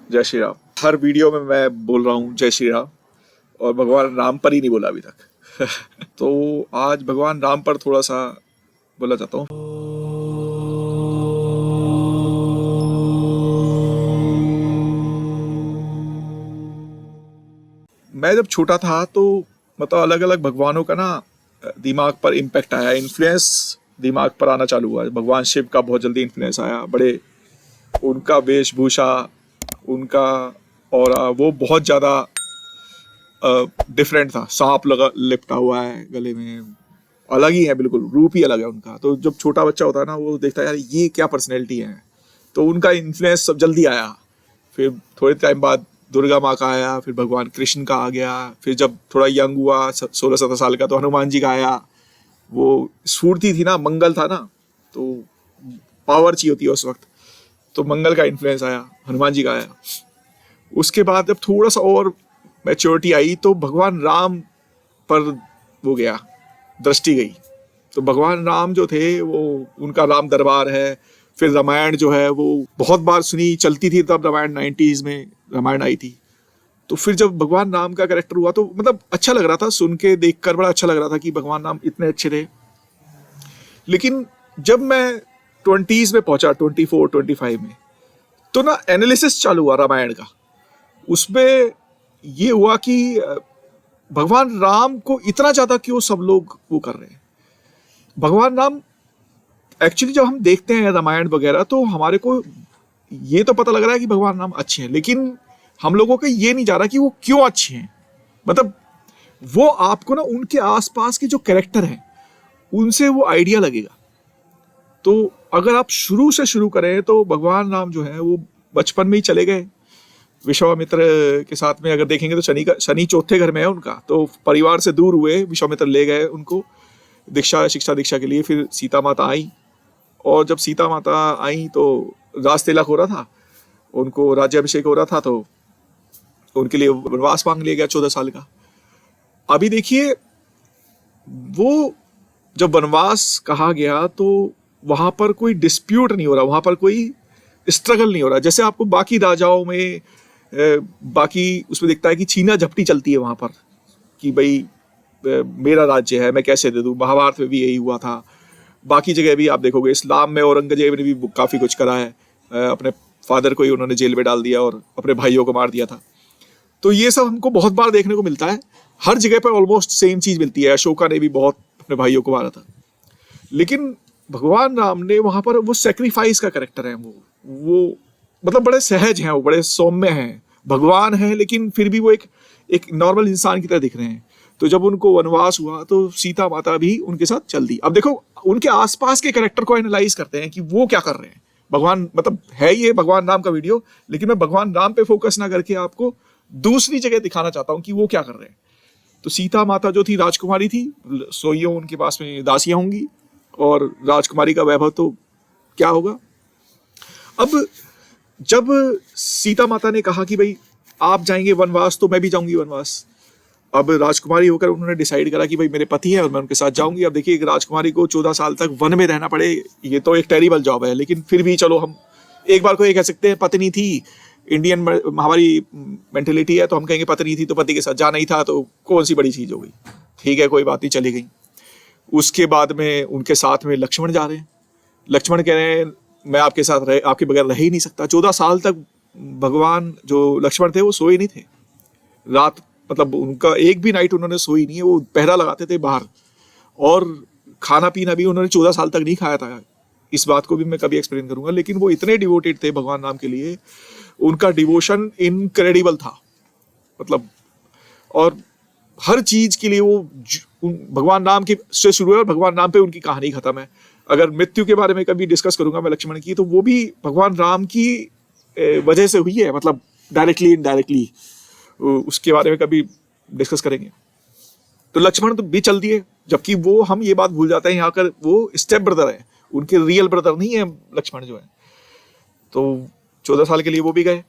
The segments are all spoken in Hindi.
जय श्री राम। हर वीडियो में मैं बोल रहा हूँ जय श्री राम, और भगवान राम पर ही नहीं बोला अभी तक। तो आज भगवान राम पर थोड़ा सा बोला चाहता हूँ। मैं जब छोटा था तो मतलब अलग अलग भगवानों का ना दिमाग पर इम्पैक्ट आया, इन्फ्लुएंस दिमाग पर आना चालू हुआ। भगवान शिव का बहुत जल्दी इन्फ्लुएंस आया, बड़े उनका वेशभूषा, उनका ऑरा वो बहुत ज़्यादा डिफरेंट था। सांप लगा लिपटा हुआ है गले में, अलग ही है, बिल्कुल रूप ही अलग है उनका। तो जब छोटा बच्चा होता है ना, वो देखता है यार ये क्या पर्सनैलिटी है, तो उनका इन्फ्लुएंस सब जल्दी आया। फिर थोड़े टाइम बाद दुर्गा माँ का आया, फिर भगवान कृष्ण का आ गया। फिर जब थोड़ा यंग हुआ 16-17 साल का, तो हनुमान जी का आया। वो स्फूर्ति थी ना, मंगल था ना, तो पावर चाहिए होती है उस वक्त, तो मंगल का इन्फ्लुएंस आया, हनुमान जी का आया। उसके बाद जब थोड़ा सा और मैच्योरिटी आई तो भगवान राम पर वो गया, दृष्टि गई। तो भगवान राम जो थे वो, उनका राम दरबार है। फिर रामायण जो है वो बहुत बार सुनी, चलती थी तब रामायण, 90s में रामायण आई थी। तो फिर जब भगवान राम का कैरेक्टर हुआ तो मतलब अच्छा लग रहा था, सुन के देख कर बड़ा अच्छा लग रहा था कि भगवान राम इतने अच्छे थे। लेकिन जब मैं 20s में पहुंचा, 24-25 में, तो ना एनालिसिस चालू हुआ रामायण का। उसमें ये हुआ कि भगवान राम को इतना ज्यादा क्यों सब लोग वो कर रहे हैं। भगवान राम एक्चुअली जब हम देखते हैं रामायण वगैरह, तो हमारे को ये तो पता लग रहा है कि भगवान राम अच्छे हैं, लेकिन हम लोगों को ये नहीं जा रहा कि वो क्यों अच्छे हैं। मतलब वो आपको ना उनके आसपास के जो कैरेक्टर हैं उनसे वो आइडिया लगेगा। तो अगर आप शुरू से शुरू करें तो भगवान राम जो है वो बचपन में ही चले गए विश्वामित्र के साथ में। अगर देखेंगे तो शनि चौथे घर में है उनका, तो परिवार से दूर हुए, विश्वामित्र ले गए उनको शिक्षा दीक्षा के लिए। फिर सीता माता आई, और जब सीता माता आई तो राज तिलक हो रहा था, उनको राज्याभिषेक हो रहा था, तो उनके लिए वनवास मांग लिया गया 14 साल का। अभी देखिए, वो जब वनवास कहा गया तो वहां पर कोई डिस्प्यूट नहीं हो रहा, वहां पर कोई स्ट्रगल नहीं हो रहा। जैसे आपको बाकी राजाओं में बाकी उसमें दिखता है कि छीना झपटी चलती है वहां पर, कि भाई मेरा राज्य है, मैं कैसे दे दूं। महाभारत में भी यही हुआ था, बाकी जगह भी आप देखोगे। इस्लाम में औरंगजेब ने भी काफी कुछ करा है, अपने फादर को ही उन्होंने जेल में डाल दिया और अपने भाइयों को मार दिया था। तो ये सब हमको बहुत बार देखने को मिलता है, हर जगह पर ऑलमोस्ट सेम चीज मिलती है। अशोका ने भी बहुत अपने भाइयों को मारा था, लेकिन भगवान राम ने वहां पर वो सेक्रीफाइस का कैरेक्टर है। वो मतलब बड़े सहज हैं, वो बड़े सौम्य हैं, भगवान हैं, लेकिन फिर भी वो एक नॉर्मल इंसान की तरह दिख रहे हैं। तो जब उनको वनवास हुआ तो सीता माता भी उनके साथ चल दी। अब देखो, उनके आसपास के कैरेक्टर को एनालाइज करते हैं कि वो क्या कर रहे हैं। भगवान मतलब है ये भगवान राम का वीडियो, लेकिन मैं भगवान राम पे फोकस ना करके आपको दूसरी जगह दिखाना चाहता हूं कि वो क्या कर रहे हैं। तो सीता माता जो थी राजकुमारी थी, सोइयों उनके पास में दासियां होंगी, और राजकुमारी का वैभव तो क्या होगा। अब जब सीता माता ने कहा कि भाई आप जाएंगे वनवास तो मैं भी जाऊंगी वनवास, अब राजकुमारी होकर उन्होंने डिसाइड करा कि भाई मेरे पति हैं और मैं उनके साथ जाऊंगी। अब देखिए, एक राजकुमारी को 14 साल तक वन में रहना पड़े, ये तो एक टेरिबल जॉब है। लेकिन फिर भी चलो, हम एक बार को ये कह सकते हैं पत्नी थी। इंडियन हमारी मेंटेलिटी है तो हम कहेंगे पत्नी थी तो पति के साथ जाना ही था, तो कौन सी बड़ी चीज हो गई। ठीक है, कोई बात नहीं, चली गई। उसके बाद में उनके साथ में लक्ष्मण जा रहे हैं। लक्ष्मण कह रहे हैं मैं आपके साथ आपके बगैर रह ही नहीं सकता। 14 साल तक भगवान जो लक्ष्मण थे वो सोए नहीं थे रात, मतलब उनका एक भी नाइट उन्होंने सोई नहीं है। वो पहरा लगाते थे बाहर, और खाना पीना भी उन्होंने 14 साल तक नहीं खाया था। इस बात को भी मैं कभी एक्सप्लेन करूंगा। लेकिन वो इतने डिवोटेड थे भगवान राम के लिए, उनका डिवोशन इनक्रेडिबल था मतलब। और हर चीज के लिए वो भगवान राम के से शुरू है और भगवान राम पे उनकी कहानी खत्म है। अगर मृत्यु के बारे में कभी डिस्कस करूंगा मैं लक्ष्मण की, तो वो भी भगवान राम की वजह से हुई है, मतलब डायरेक्टली इनडायरेक्टली उसके बारे में कभी डिस्कस करेंगे। तो लक्ष्मण तो भी चल दिए, जबकि वो, हम ये बात भूल जाते हैं यहाँ कर, वो स्टेप ब्रदर है, उनके रियल ब्रदर नहीं है लक्ष्मण जो है। तो 14 साल के लिए वो भी गए।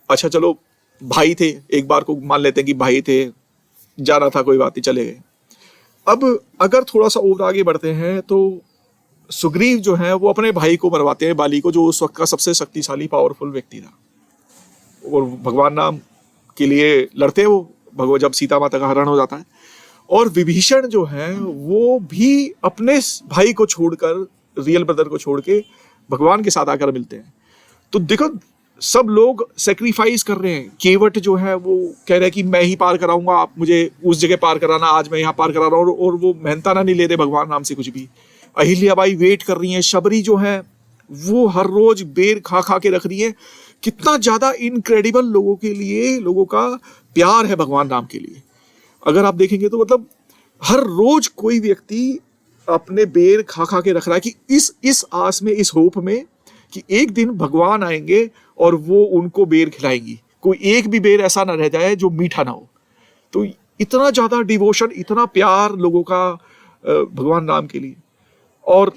अच्छा चलो, भाई थे, एक बार को मान लेते हैं कि भाई थे, जाना था, कोई बात नहीं, चले गए। अब अगर थोड़ा सा और आगे बढ़ते हैं तो सुग्रीव जो है वो अपने भाई को मरवाते हैं, बाली को, जो उस वक्त का सबसे शक्तिशाली पावरफुल व्यक्ति था। और भगवान राम के लिए लड़ते हैं वो, भगवान जब सीता माता का हरण हो जाता है। और विभीषण जो है वो भी अपने भाई को छोड़कर, रियल ब्रदर को छोड़ के भगवान के साथ आकर मिलते हैं। तो देखो सब लोग सेक्रीफाइस कर रहे हैं। केवट जो है वो कह रहे हैं कि मैं ही पार कराऊंगा, आप मुझे उस जगह पार कराना, आज मैं यहाँ पार करा रहा हूँ, और वो मेहनताना नहीं ले रहे भगवान राम से कुछ भी। अहिल्याबाई वेट कर रही है, शबरी जो है वो हर रोज बेर खा खा के रख रही है। कितना ज्यादा इनक्रेडिबल लोगों के लिए, लोगों का प्यार है भगवान राम के लिए। अगर आप देखेंगे तो मतलब हर रोज कोई व्यक्ति अपने बेर खा खा के रख रहा है कि इस आस में, इस होप में कि एक दिन भगवान आएंगे और वो उनको बेर खिलाएंगी, कोई एक भी बेर ऐसा ना रह जाए जो मीठा ना हो। तो इतना ज्यादा डिवोशन, इतना प्यार लोगों का भगवान राम के लिए। और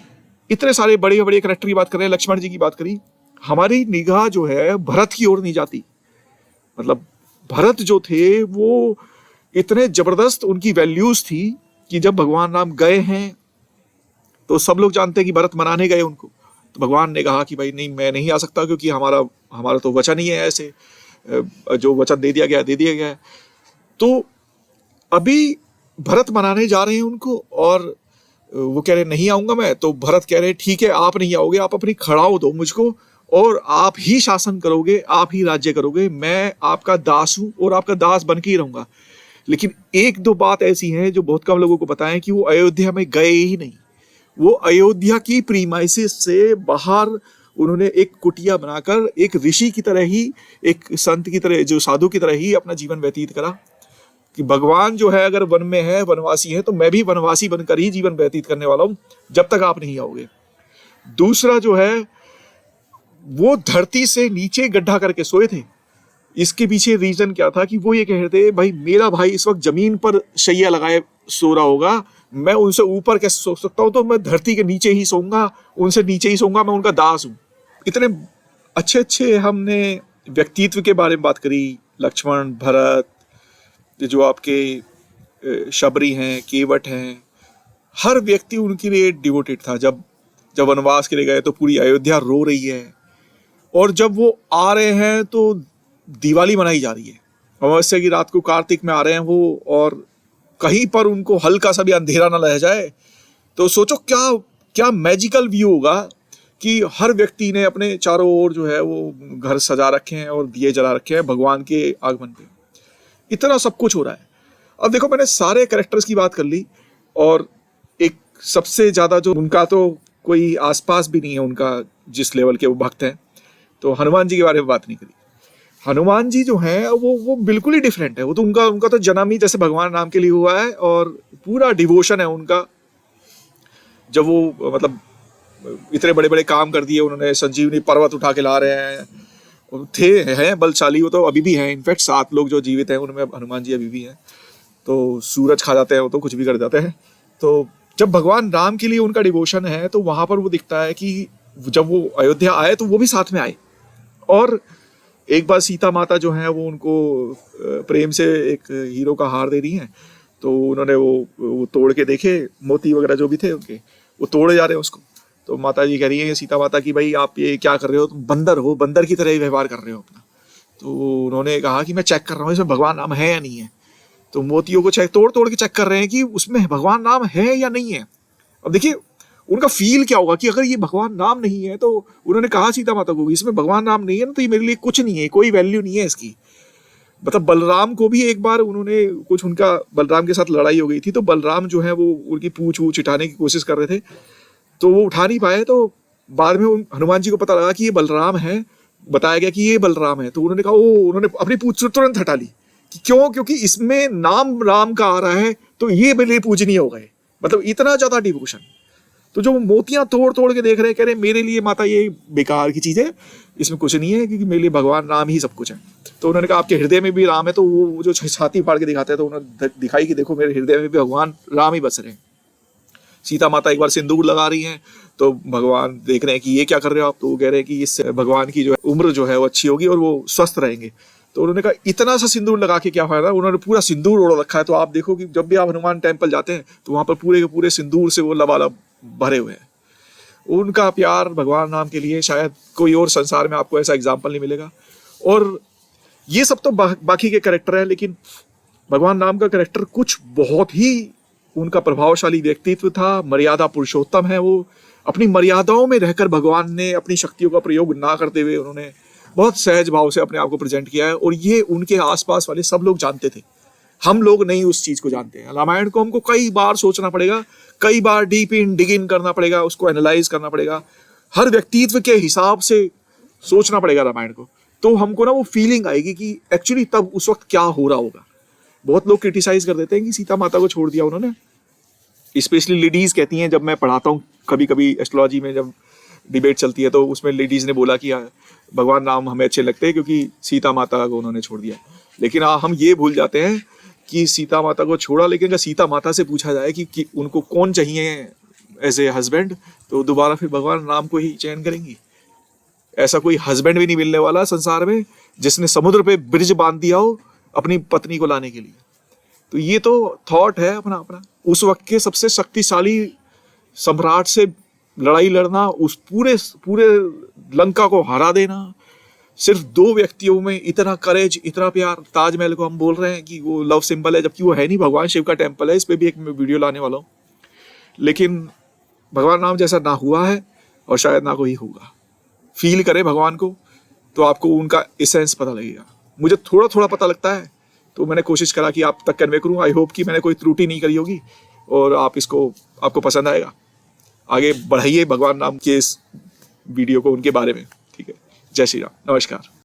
इतने सारे बड़े बड़े कैरेक्टर की बात कर रहे हैं, लक्ष्मण जी की बात करी, हमारी निगाह जो है भरत की ओर नहीं जाती। मतलब भरत जो थे वो इतने जबरदस्त, उनकी वैल्यूज थी कि जब भगवान राम गए हैं तो सब लोग जानते हैं कि भरत मनाने गए उनको, तो भगवान ने कहा कि भाई नहीं, मैं नहीं आ सकता क्योंकि हमारा तो वचन ही है, ऐसे जो वचन दे दिया गया दे दिया गया है। तो अभी भरत मनाने जा रहे हैं उनको, और वो कह रहे नहीं आऊंगा मैं। तो भरत कह रहे ठीक है, आप नहीं आओगे, आप अपनी खड़ाओ दो मुझको और आप ही शासन करोगे, आप ही राज्य करोगे, मैं आपका दास हूं और आपका दास बन के ही रहूंगा। लेकिन एक दो बात ऐसी है जो बहुत कम लोगों को पता है कि वो अयोध्या में गए ही नहीं। वो अयोध्या की प्रीमाइसिस से बाहर उन्होंने एक कुटिया बनाकर एक ऋषि की तरह ही, एक संत की तरह, जो साधु की तरह ही अपना जीवन व्यतीत करा कि भगवान जो है अगर वन में है, वनवासी है, तो मैं भी वनवासी बनकर ही जीवन व्यतीत करने वाला हूं जब तक आप नहीं आओगे। दूसरा जो है वो धरती से नीचे गड्ढा करके सोए थे। इसके पीछे रीजन क्या था कि वो ये कह रहे थे भाई मेरा भाई इस वक्त जमीन पर शैया लगाए सो रहा होगा, मैं उनसे ऊपर कैसे सो सकता हूं, तो मैं धरती के नीचे ही सोऊंगा, उनसे नीचे ही सोऊंगा, मैं उनका दास हूं। इतने अच्छे अच्छे हमने व्यक्तित्व के बारे में बात करी, लक्ष्मण, भरत, जो आपके शबरी हैं, केवट हैं, हर व्यक्ति उनके लिए डिवोटेड था। जब वनवास के लिए गए तो पूरी अयोध्या रो रही है, और जब वो आ रहे हैं तो दिवाली मनाई जा रही है। अमावस्या की रात को कार्तिक में आ रहे हैं वो, और कहीं पर उनको हल्का सा भी अंधेरा ना रह जाए। तो सोचो क्या क्या मैजिकल व्यू होगा कि हर व्यक्ति ने अपने चारों ओर जो है वो घर सजा रखे हैं और दिए जला रखे हैं भगवान के आगमन पे। इतना सब कुछ हो रहा है। अब देखो मैंने सारे कैरेक्टर्स की बात कर ली, और एक सबसे ज्यादा जो उनका तो कोई आसपास भी नहीं है उनका, जिस लेवल के वो भक्त हैं, तो हनुमान जी के बारे में बात नहीं करी। हनुमान जी जो हैं वो बिल्कुल ही डिफरेंट है। वो तो उनका तो जन्म ही जैसे भगवान राम के लिए हुआ है, और पूरा डिवोशन है उनका। जब वो मतलब इतने बड़े बड़े काम कर दिए उन्होंने, संजीवनी पर्वत उठा के ला रहे हैं, हैं बलशाली, वो तो अभी भी हैं। इनफैक्ट 7 लोग जो जीवित हैं उनमें हनुमान जी अभी भी हैं। तो सूरज खा जाते हैं वो, तो कुछ भी कर जाते हैं। तो जब भगवान राम के लिए उनका डिवोशन है तो वहां पर वो दिखता है कि जब वो अयोध्या आए तो वो भी साथ में आए। और एक बार सीता माता जो है वो उनको प्रेम से एक हीरो का हार दे रही हैं, तो उन्होंने वो तोड़ के देखे, मोती वगैरह जो भी थे उनके, वो तोड़े जा रहे हैं उसको। तो माता जी कह रही है सीता माता की भाई आप ये क्या कर रहे हो, तुम बंदर हो, बंदर की तरह ही व्यवहार कर रहे हो अपना। तो उन्होंने कहा कि मैं चेक कर रहा हूँ इसमें भगवान राम है या नहीं है। तो मोतियों को तोड़ तोड़ के चेक कर रहे हैं कि उसमें भगवान राम है या नहीं है। अब देखिए उनका फील क्या होगा कि अगर ये भगवान राम नहीं है, तो उन्होंने कहा सीता माता को इसमें भगवान राम नहीं है ना, तो ये मेरे लिए कुछ नहीं है, कोई वैल्यू नहीं है इसकी। मतलब बलराम को भी एक बार उन्होंने कुछ, उनका बलराम के साथ लड़ाई हो गई थी, तो बलराम जो है वो उनकी पूंछ वूछ उठाने की कोशिश कर रहे थे, तो वो उठा नहीं पाए। तो बाद में हनुमान जी को पता लगा कि ये बलराम है, बताया गया कि ये बलराम है। तो उन्होंने कहा उन्होंने अपनी पूंछ तुरंत हटा ली कि क्यों, क्योंकि इसमें नाम राम का आ रहा है, तो ये मेरे लिए पूजनीय हो गए। मतलब इतना ज्यादा डिवोशन। तो जो मोतियां तोड़ तोड़ के देख रहे हैं, कह रहे मेरे लिए माता ये बेकार की चीज है, इसमें कुछ नहीं है, क्योंकि मेरे लिए भगवान राम ही सब कुछ है। तो उन्होंने कहा आपके हृदय में भी राम है। तो वो जो छाती फाड़ के दिखाते हैं, तो उन्होंने दिखाई कि देखो मेरे हृदय में भी भगवान राम ही बस रहे हैं। सीता माता एक बार सिंदूर लगा रही हैं, तो भगवान देख रहे हैं कि ये क्या कर रहे हो आप। तो वो कह रहे हैं कि इससे भगवान की जो है उम्र जो है वो अच्छी होगी और वो स्वस्थ रहेंगे। तो उन्होंने कहा इतना सा सिंदूर लगा के क्या फायदा, उन्होंने पूरा सिंदूर ओढ़ रखा है। तो आप देखो कि जब भी आप हनुमान टेम्पल जाते हैं तो वहां पर पूरे के पूरे सिंदूर से वो लबालब भरे हुए हैं। उनका प्यार भगवान राम के लिए शायद कोई और संसार में आपको ऐसा एग्जाम्पल नहीं मिलेगा। और ये सब तो बाकी के कैरेक्टर है, लेकिन भगवान राम का कैरेक्टर कुछ बहुत ही, उनका प्रभावशाली व्यक्तित्व था, मर्यादा पुरुषोत्तम है वो। अपनी मर्यादाओं में रहकर भगवान ने अपनी शक्तियों का प्रयोग ना करते हुए उन्होंने बहुत सहज भाव से अपने आप को प्रेजेंट किया है, और ये उनके आसपास वाले सब लोग जानते थे। हम लोग नहीं उस चीज को जानते हैं। रामायण को हमको कई बार सोचना पड़ेगा, कई बार डिग इन करना पड़ेगा, उसको एनालाइज करना पड़ेगा, हर व्यक्तित्व के हिसाब से सोचना पड़ेगा रामायण को। तो हमको ना वो फीलिंग आएगी कि एक्चुअली तब उस वक्त क्या हो रहा होगा। बहुत लोग क्रिटिसाइज कर देते हैं कि सीता माता को छोड़ दिया उन्होंने, स्पेशली लेडीज कहती हैं। जब मैं पढ़ाता हूँ कभी कभी एस्ट्रोलॉजी में, जब डिबेट चलती है तो उसमें लेडीज ने बोला कि भगवान राम हमें अच्छे लगते हैं क्योंकि सीता माता को उन्होंने छोड़ दिया। लेकिन हम ये भूल जाते हैं कि सीता माता को छोड़ा, लेकिन अगर सीता माता से पूछा जाए कि उनको कौन चाहिए एज ए हस्बैंड, तो दोबारा फिर भगवान राम को ही चयन करेंगी। ऐसा कोई हस्बैंड भी नहीं मिलने वाला संसार में जिसने समुद्र पे ब्रिज बांध दिया हो अपनी पत्नी को लाने के लिए। तो ये तो थॉट है अपना अपना। उस वक्त के सबसे शक्तिशाली सम्राट से लड़ाई लड़ना, उस पूरे लंका को हरा देना, सिर्फ 2 व्यक्तियों में इतना करेज, इतना प्यार। ताजमहल को हम बोल रहे हैं कि वो लव सिंबल है, जबकि वो है नहीं, भगवान शिव का टेम्पल है। इस पे भी एक वीडियो लाने वाला हूँ। लेकिन भगवान राम जैसा ना हुआ है और शायद ना कोई होगा। फील करें भगवान को तो आपको उनका एसेंस पता लगेगा। मुझे थोड़ा थोड़ा पता लगता है, तो मैंने कोशिश करा कि आप तक कन्वे करूँ। आई होप कि मैंने कोई त्रुटि नहीं करी होगी और आपको पसंद आएगा। आगे बढ़ाइए भगवान राम के इस वीडियो को, उनके बारे में। ठीक है, जय श्री राम, नमस्कार।